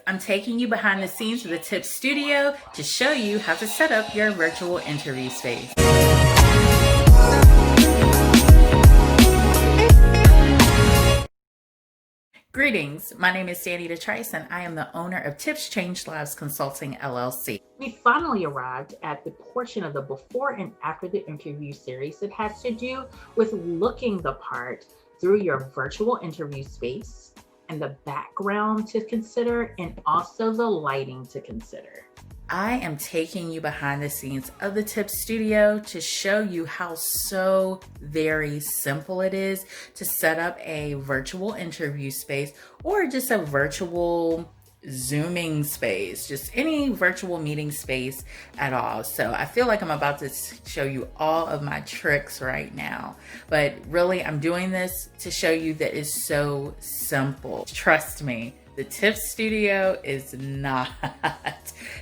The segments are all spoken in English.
I'm taking you behind the scenes of the Tip Studio to show you how to set up your virtual interview space. Greetings, my name is Dannita Trice and I am the owner of Tips Change Lives Consulting LLC. We finally arrived at the portion of the before and after the interview series that has to do with looking the part through your virtual interview space and the background to consider and also the lighting to consider. I am taking you behind the scenes of the Tip Studio to show you how so very simple it is to set up a virtual interview space or just a virtual Zooming space, just any virtual meeting space at all. So I feel like I'm about to show you all of my tricks right now, but really I'm doing this to show you that it's so simple. Trust me. The Tip Studio is not,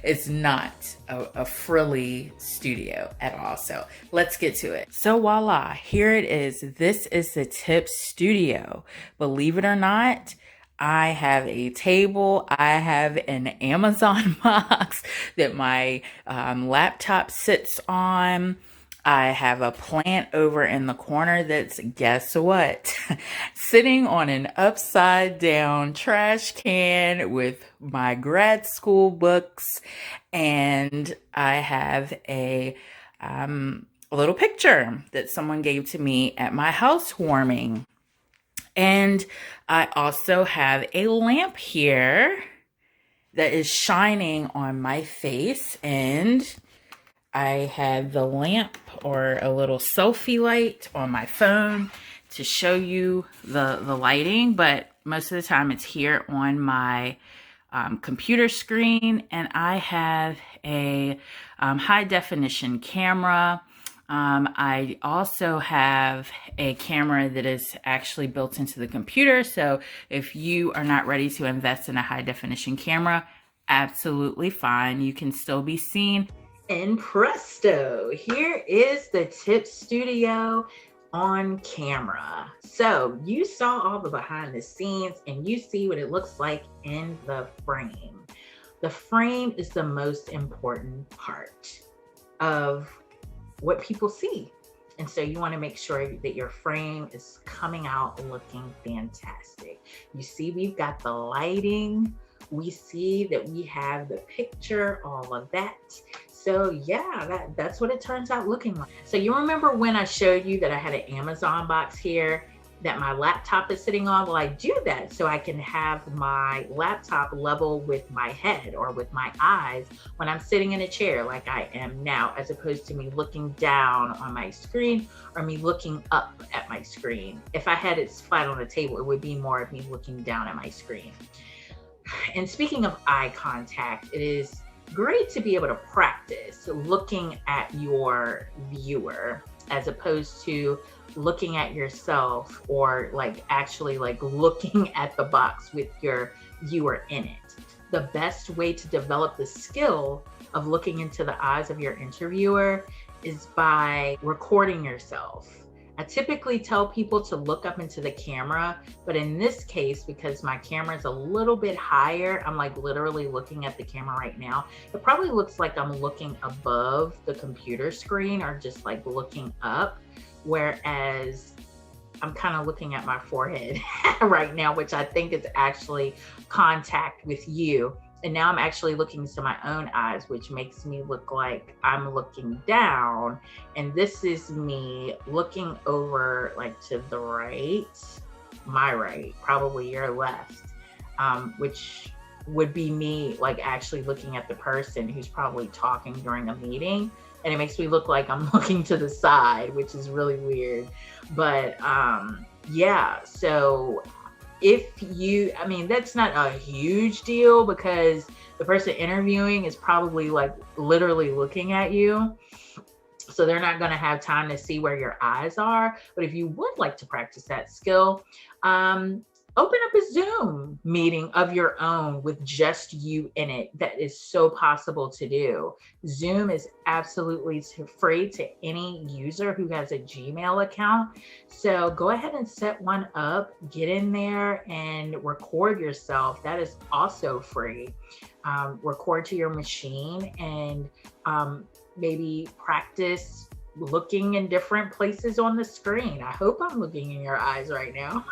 it's not a frilly studio at all. So let's get to it. So voila, here it is. This is the Tip Studio. Believe it or not, I have a table. I have an Amazon box that my laptop sits on. I have a plant over in the corner that's, guess what? Sitting on an upside down trash can with my grad school books. And I have a little picture that someone gave to me at my housewarming. And I also have a lamp here that is shining on my face, and I have the lamp or a little selfie light on my phone to show you the lighting, but most of the time it's here on my computer screen. And I have a high definition camera. I also have a camera that is actually built into the computer. So if you are not ready to invest in a high definition camera, absolutely fine. You can still be seen. And presto, here is the Tip Studio on camera. So you saw all the behind the scenes and you see what it looks like in the frame. The frame is the most important part of what people see. And so you want to make sure that your frame is coming out looking fantastic. You see, we've got the lighting. We see that we have the picture, all of that. So yeah, that's what it turns out looking like. So you remember when I showed you that I had an Amazon box here that my laptop is sitting on? Well, I do that so I can have my laptop level with my head or with my eyes when I'm sitting in a chair like I am now, as opposed to me looking down on my screen or me looking up at my screen. If I had it flat on the table, it would be more of me looking down at my screen. And speaking of eye contact, it is great to be able to practice looking at your viewer as opposed to looking at yourself or actually looking at the box with your viewer in it. The best way to develop the skill of looking into the eyes of your interviewer is by recording yourself. I typically tell people to look up into the camera, but in this case, because my camera is a little bit higher, I'm literally looking at the camera right now. It probably looks like I'm looking above the computer screen or just looking up, whereas I'm kind of looking at my forehead right now, which I think is actually contact with you. And now I'm actually looking into my own eyes, which makes me look like I'm looking down. And this is me looking over to the right, my right, probably your left, which would be me actually looking at the person who's probably talking during a meeting. And it makes me look like I'm looking to the side, which is really weird. But yeah, so that's not a huge deal because the person interviewing is probably literally looking at you. So they're not going to have time to see where your eyes are. But if you would like to practice that skill, Open up a Zoom meeting of your own with just you in it. That is so possible to do. Zoom is absolutely free to any user who has a Gmail account. So go ahead and set one up, get in there and record yourself. That is also free. Record to your machine and maybe practice looking in different places on the screen. I hope I'm looking in your eyes right now.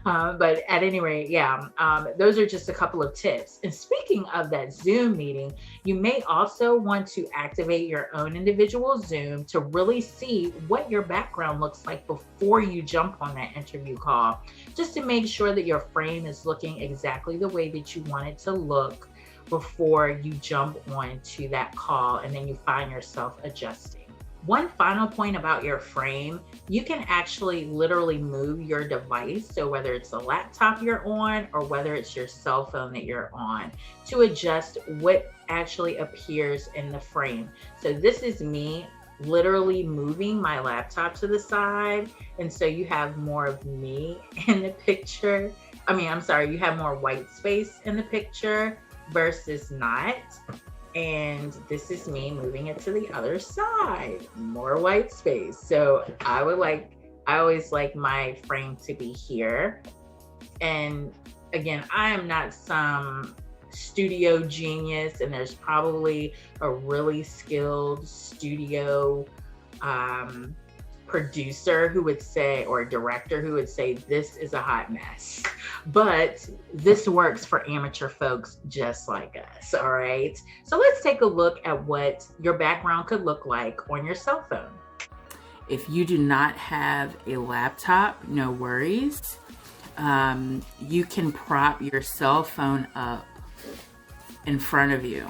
But at any rate, yeah, those are just a couple of tips. And speaking of that Zoom meeting, you may also want to activate your own individual Zoom to really see what your background looks like before you jump on that interview call, just to make sure that your frame is looking exactly the way that you want it to look before you jump on to that call and then you find yourself adjusting. One final point about your frame, you can actually literally move your device. So whether it's a laptop you're on or whether it's your cell phone that you're on, to adjust what actually appears in the frame. So this is me literally moving my laptop to the side. And so you have more of me in the picture. You have more white space in the picture versus not. And this is me moving it to the other side, more white space. So I always like my frame to be here. And again, I am not some studio genius, and there's probably a really skilled studio producer who would say, or a director who would say, this is a hot mess. But this works for amateur folks just like us, all right? So let's take a look at what your background could look like on your cell phone. If you do not have a laptop, no worries. You can prop your cell phone up in front of you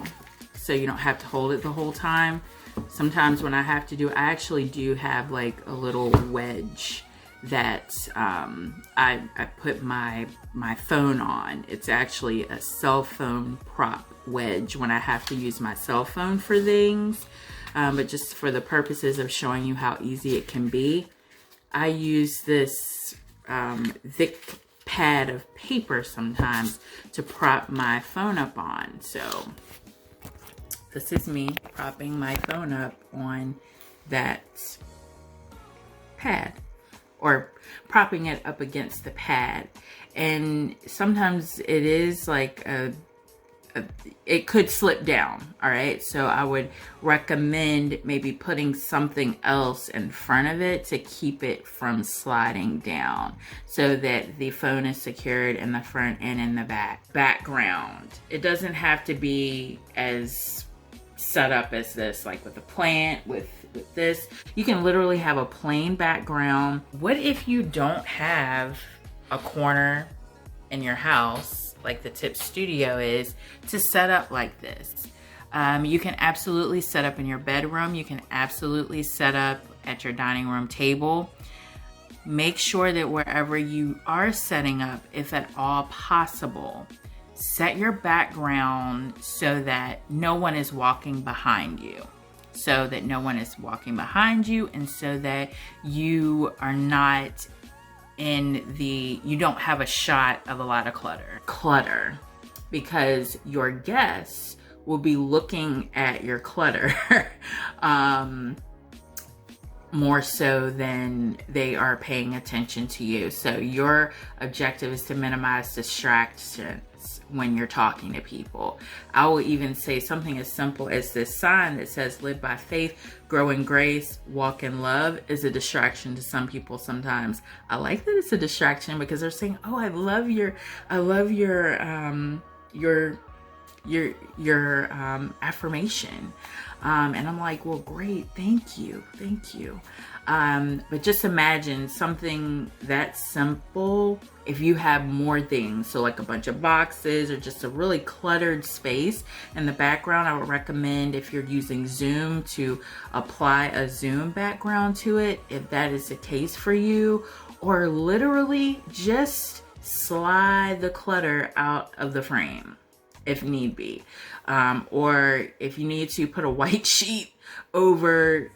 so you don't have to hold it the whole time. Sometimes when I have to I actually do have like a little wedge that I put my phone on. It's actually a cell phone prop wedge when I have to use my cell phone for things. But just for the purposes of showing you how easy it can be, I use this thick pad of paper sometimes to prop my phone up on. So this is me propping my phone up on that pad, or propping it up against the pad. And sometimes it is like it could slip down, all right? So I would recommend maybe putting something else in front of it to keep it from sliding down so that the phone is secured in the front and in the background. It doesn't have to be as set up as this, like with a plant, with this. You can literally have a plain background. What if you don't have a corner in your house like the Tip Studio is to set up like this? You can absolutely set up in your bedroom. You can absolutely set up at your dining room table. Make sure that wherever you are setting up, if at all possible, set your background so that no one is walking behind you. And so that you are not you don't have a shot of a lot of clutter, because your guests will be looking at your clutter more so than they are paying attention to you. So your objective is to minimize distractions when you're talking to people. I will even say something as simple as this sign that says live by faith, grow in grace, walk in love is a distraction to some people sometimes. I like that it's a distraction because they're saying, oh, I love your affirmation. And I'm like, well, great. Thank you. But just imagine something that simple. If you have more things, so like a bunch of boxes or just a really cluttered space in the background, I would recommend, if you're using Zoom, to apply a Zoom background to it, if that is the case for you, or literally just slide the clutter out of the frame. if need be. Or if you need to, put a white sheet over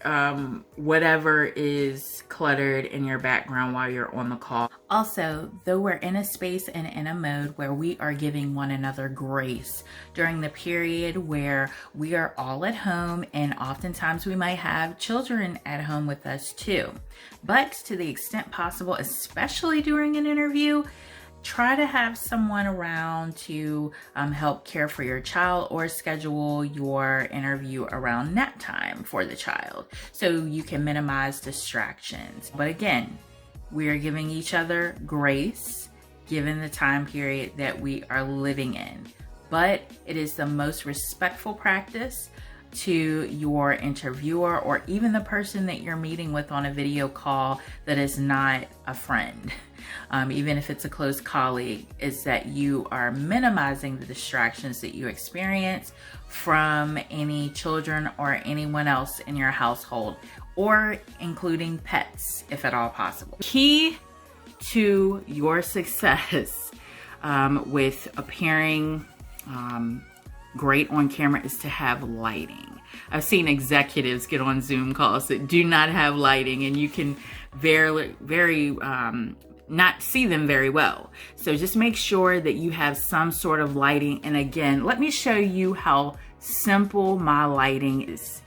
whatever is cluttered in your background while you're on the call. Also, though we're in a space and in a mode where we are giving one another grace during the period where we are all at home, and oftentimes we might have children at home with us too. But to the extent possible, especially during an interview, try to have someone around to help care for your child, or schedule your interview around nap time for the child so you can minimize distractions. But again, we are giving each other grace given the time period that we are living in. But it is the most respectful practice to your interviewer, or even the person that you're meeting with on a video call that is not a friend, even if it's a close colleague, is that you are minimizing the distractions that you experience from any children or anyone else in your household, or including pets if at all possible. Key to your success with appearing great on camera is to have lighting. I've seen executives get on Zoom calls that do not have lighting, and you can not see them very well. So just make sure that you have some sort of lighting. And again, let me show you how simple my lighting is.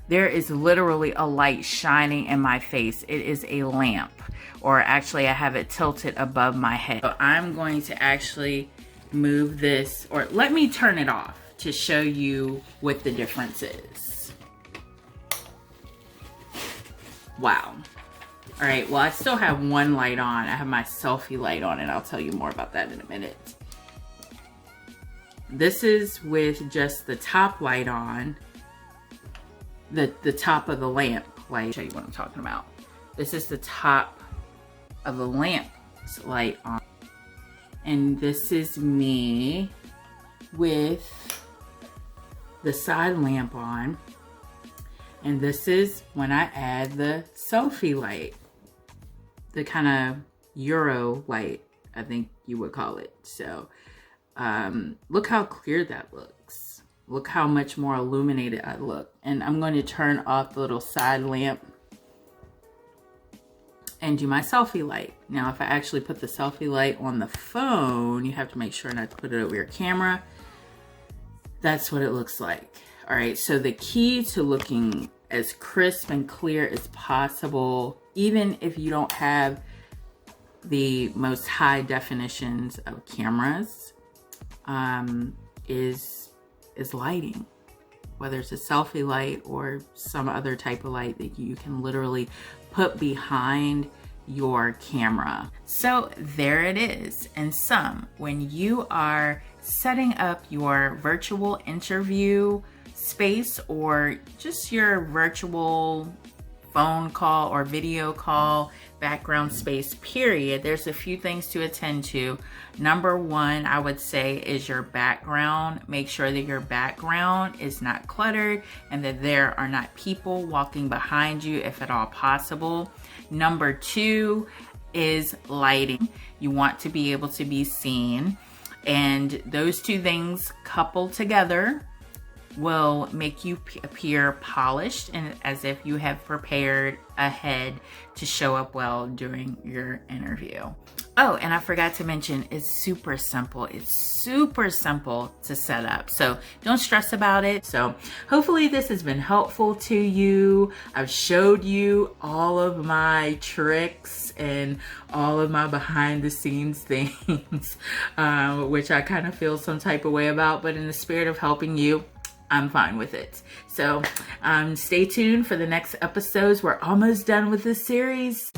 There is literally a light shining in my face. It is a lamp, or actually I have it tilted above my head. So I'm going to actually move this, or let me turn it off to show you what the difference is. Wow. All right, well, I still have one light on. I have my selfie light on, and I'll tell you more about that in a minute. This is with just the top light on, the top of the lamp light. I'll show you what I'm talking about. This is the top of the lamp's light on. And this is me with the side lamp on. And this is when I add the selfie light, the kind of Euro light, I think you would call it. So look how clear that looks. Look how much more illuminated I look. And I'm going to turn off the little side lamp and do my selfie light. Now, if I actually put the selfie light on the phone, you have to make sure not to put it over your camera. That's what it looks like. All right, so the key to looking as crisp and clear as possible, even if you don't have the most high definitions of cameras, is lighting. Whether it's a selfie light or some other type of light that you can literally put behind your camera. So there it is. In sum, when you are setting up your virtual interview space, or just your virtual phone call or video call background space period, there's a few things to attend to. Number one, I would say, is your background. Make sure that your background is not cluttered and that there are not people walking behind you if at all possible. Number two is lighting. You want to be able to be seen, and those two things coupled together will make you appear polished and as if you have prepared ahead to show up well during your interview. Oh, and I forgot to mention, it's super simple. It's super simple to set up, so don't stress about it. So hopefully this has been helpful to you. I've showed you all of my tricks and all of my behind the scenes things, which I kind of feel some type of way about, but in the spirit of helping you, I'm fine with it. So stay tuned for the next episodes. We're almost done with this series.